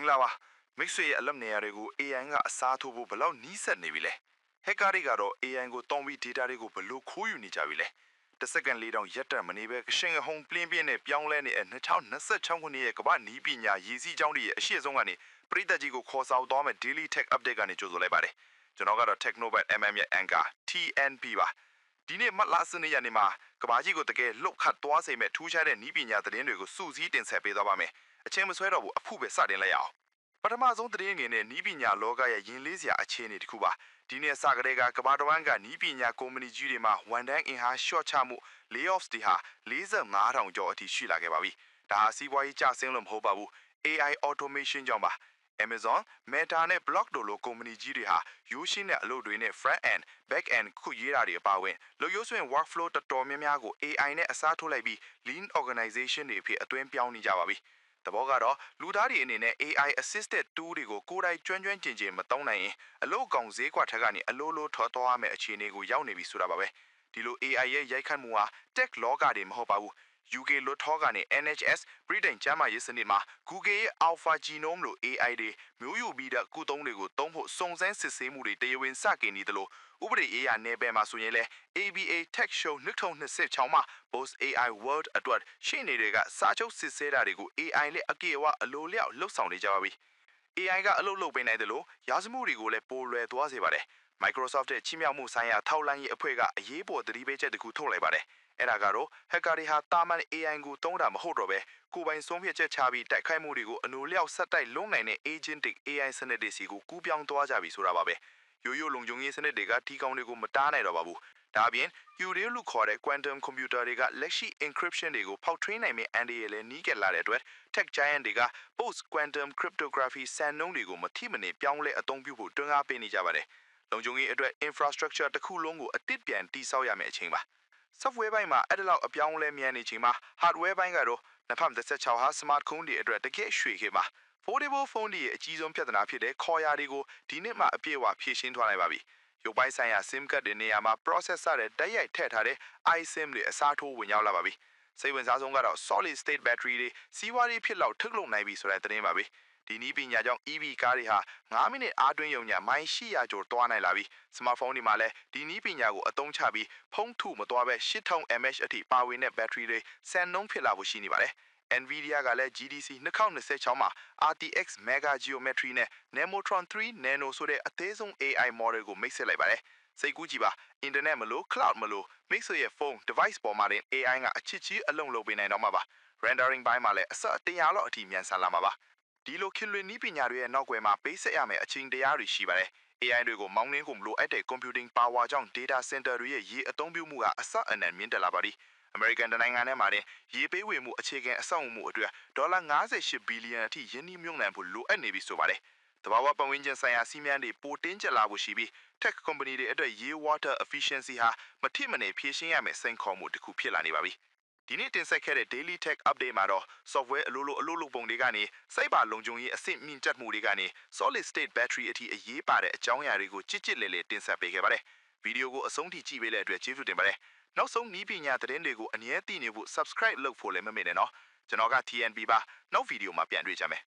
င်္ဂလာပါမိတ်ဆွေရဲ့အလုပ်နေရာတွေကို AI ကအစားထိုးဖို့ဘယ်လောက်နီးစပ်နေပြီလဲဟက်ကာတွေကတော့ AI ကိုတောင်းပြီး data တွေကိုဘယ်လိုခိုးယူနေကြပြီလဲတစ်စက္ကန့်လေးတောင်ရက်တက်မနေပဲကရှင်ဟုံပြင်းပြင်းနဲ့ပြောင်းလဲနေတဲ့2026ခုနှစ်ရဲ့ကမ္ဘာနီးပညာရည်စည်းကြောင်းတွေရဲ့အရှိဆုံးကနေပရိသတ်ကြီးကိုခေါ်ဆောင်သွားမဲ့ Daily Tech Update ကနေကြိုဆိုလိုက်ပါတယ်ကျွန်တော်ကတော့ Technobat MM ရဲ့ Anchor TNP ပါဒီနေ့မတ်လစနေရက်နေ့မှာကမ္ဘာကြီးကိုတကယ်လှုပ်ခတ်သွားစေမဲ့ထူးခြားတဲ့နီးပညာသတင်းတွေကိုစုစည်းတင်ဆက်ပေးသွားပါမယ်အချိန်မဆွဲတော့ဘူးအဖုပဲစတင်လိုက်ရအောင်ပထမဆုံးသတင်းငယ်နဲ့နီးပညာလောကရဲ့ယဉ်လေးစရာအခြေအနေတစ်ခုပါဒီနေ့စကတည်းကကမ္ဘာတစ်ဝန်းကနီးပညာကုမ္ပဏီကြီးတွေမှာဝန်ထမ်းအင်အားရှော့ချမှု layoffs တွေဟာ45,000ကျော်အထိရှိလာခဲ့ပါပြီဒါဟာစီးပွားရေးကျဆင်းလို့မဟုတ်ပါဘူး AI automation ကြောင့်ပါ Amazon, Meta နဲ့ Block တို့လိုကုမ္ပဏီကြီးတွေဟာရိုးရှင်းတဲ့အလုပ်တွေနဲ့ front end, back end ခုရေးတာတွေအပါအဝင်လုပ်ရိုးစွင် workflow တော်တော်များများကို AI နဲ့အစားထိုးလိုက်ပြီး lean organization တွေအဖြစ်အတွင်းပြောင်းနေကြပါပြီတဘောကတော့လူသားတွေအနေနဲ့ AI assisted tool တွေကိုကိုယ်တိုင်ကျွမ်းကျင်ကျင်မသုံးနိုင်ရင်အလုပ်ကောင်ဈေးကွက်ထက်ကနေအလိုလိုထွက်သွားရမယ့်အခြေအနေကိုရောက်နေပြီဆိုတာပါပဲဒီလို AI ရဲ့ရိုက်ခတ်မှုဟာ tech လောကတွေမဟုတ်ပါဘူးUK လွတ်ထောကနေ NHS ပြည်တိုင်ကျန်းမာရေးစနစ်မှာ Google ရဲ့ Alpha Genome လို့ AI တွေမျိုးယူပြီးတဲ့ကုသုံးတွေကိုသုံးဖို့စုံစမ်းစစ်ဆေးမှုတွေတရားဝင်စတင်နေသလိုဥပဒေရေးရာနယ်ပယ်မှာဆိုရင်လည်း ABA Tech Show 2026မှာ Boss AI World အတွက်ရှင်းနေတွေကစာချုပ်စစ်ဆေးတာတွေကို AI နဲ့အကေအဝအလိုလျောက်လှုပ်ဆောင်နေကြပါပြီ AI ကအလုပ်လုပ်ပေးနိုင်တယ်လို့ရာဇမှုတွေကိုလည်းပိုလွယ်သွားစေပါတယ် Microsoft ရဲ့ချီးမြှောက်မှုဆိုင်ရာထောက်လှမ်းရေးအဖွဲ့ကအရေးပေါ်သတိပေးချက်တစ်ခုထုတ်လိုက်ပါတယ်အဲ့ဒါကတော့ hacker တွေဟာတာမန် AI ကိုသုံးတာမဟုတ်တော့ပဲကိုယ်ပိုင်ဆုံးဖြတ်ချက်ချပြီးတိုက်ခိုက်မှုတွေကိုအလိုလျောက်ဆက်တိုက်လုံးနိုင်တဲ့ agentic AI စနစ်တွေစီကိုကူးပြောင်းသွားကြပြီဆိုတာပါပဲရိုးရိုးလုံခြုံရေးစနစ်တွေကဒီကောင်တွေကိုမတားနိုင်တော့ပါဘူးဒါအပြင် Q-Ray လို့ခေါ်တဲ့ quantum computer တွေကလက်ရှိ encryption တွေကိုဖောက်ထွင်းနိုင်မယ့်အန်ဒီရယ်လည်းနီးကပ်လာတဲ့အတွက် tech giant တွေက post quantum cryptography စံနှုန်းတွေကိုမထိမနေပြောင်းလဲအသုံးပြုဖို့တွန်းအားပေးနေကြပါတယ်လုံခြုံရေးအတွက် infrastructure တစ်ခုလုံးကိုအတစ်ပြန်တည်ဆောက်ရမယ့်အချိန်ပါsoftware ဘိုင်းမှာအဲ့ဒါလောက်အပြောင်းလဲမြန်နေချိန်မှာ hardware ဘိုင်းကတော့2016ဟာ smartphone တွေအတွက်တကယ်ရွှေခေတ်မှာ foldable phone တွေရဲ့အကြီးဆုံးပြဿနာဖြစ်တဲ့ခေါ်ရာတွေကိုဒီနှစ်မှအပြည့်အဝဖြေရှင်းသွားနိုင်ပါပြီရုပ်ပိုင်းဆိုင်ရာ SIM card တွေနေရာမှာ processor တွေတိုက်ရိုက်ထည့်ထားတဲ့ iSIM တွေအစားထိုးဝင်ရောက်လာပါပြီစိတ်ဝင်စားဆုံးကတော့ solid state battery တွေစီးပွားရေးဖြစ်လောက်ထုတ်လုပ်နိုင်ပြီဆိုတဲ့သတင်းပါပဲဒီနည်းပညာကြောင့် EV ကားတွေဟာ9မိနစ်အားတွင်းရုံညာမိုင်800ကျော်သွားနိုင်လာပြီစမတ်ဖုန်းတွေမှာလည်းဒီနည်းပညာကိုအသုံးချပြီးဖုန်းထုမသွားပဲ8000 mAh အထိပါဝင်တဲ့ battery တွေစံနှုန်းဖြစ်လာဖို့ရှိနေပါတယ် Nvidia ကလည်း GDC 2026မှာ RTX Mega Geometry နဲ့ Nemotron 3 Nano ဆိုတဲ့အသေးဆုံး AI model ကိုမိတ်ဆက်လိုက်ပါတယ်စိတ်ကူးကြည့်ပါ internet မလို့ cloud မလို့မိတ်ဆွေရဲ့ဖုန်း device ပေါ်မှာတင် AI ကအချစ်ကြီးအလုံးလုပ်ပေးနိုင်တော့မှာပါ rendering ဘိုင်းမှာလည်းအစ100လောက်အထိမြန်ဆန်လာမှာပါဒီလိုခင်လွင်နည်းပညာတွေရဲ့နောက်ွယ်မှာပေးဆက်ရမယ့်အချိန်တရားတွေရှိပါတယ် AI တွေကိုမောင်းနှင်းကုန်လို့အဲ့တဲ့ computing power ကြောင့် data center တွေရဲ့ရေအသုံးပြုမှုကအစအနံမြင့်တက်လာပါပြီ American နိုင်ငံထဲမှာတင်ရေပေးဝေမှုအခြေခံအဆောက်အမှုအတွက်ဒေါ်လာ58ဘီလီယံအထိယင်းနှိမ့်မြုပ်နှံဖို့လိုအပ်နေပြီဆိုပါတယ်တဘာဝပတ်ဝန်းကျင်ဆိုင်ရာစီးမြန်းတွေပိုတင်းကျပ်လာဖို့ရှိပြီး tech company တွေအတွက်ရေ water efficiency ဟာမထိမနေဖြည့်ရှင်းရမယ့်စိန်ခေါ်မှုတစ်ခုဖြစ်လာနေပါပြီဒီနေ့တင်ဆက်ခဲ့တဲ့ Daily Tech Update မှာတော့ software အလိုလိုပုံတွေကနေစိုက်ပါလုံခြုံရေးအဆင့်မြင့်တက်မှုတွေကနေ solid state battery အထိအရေးပါတဲ့အကြောင်းအရာတွေကိုကြစ်လေတင်ဆက်ပေးခဲ့ပါတယ်ဗီဒီယိုကိုအဆုံးထိကြည့်ပေးတဲ့အတွက်ကျေးဇူးတင်ပါတယ်နောက်ဆုံးနည်းပညာသတင်းတွေကိုအမြဲသိနေဖို့ subscribe လုပ်ဖို့လည်းမမေ့နဲ့နော်ကျွန်တော်က TNB ပါနောက်ဗီဒီယိုမှာပြန်တွေ့ကြမယ်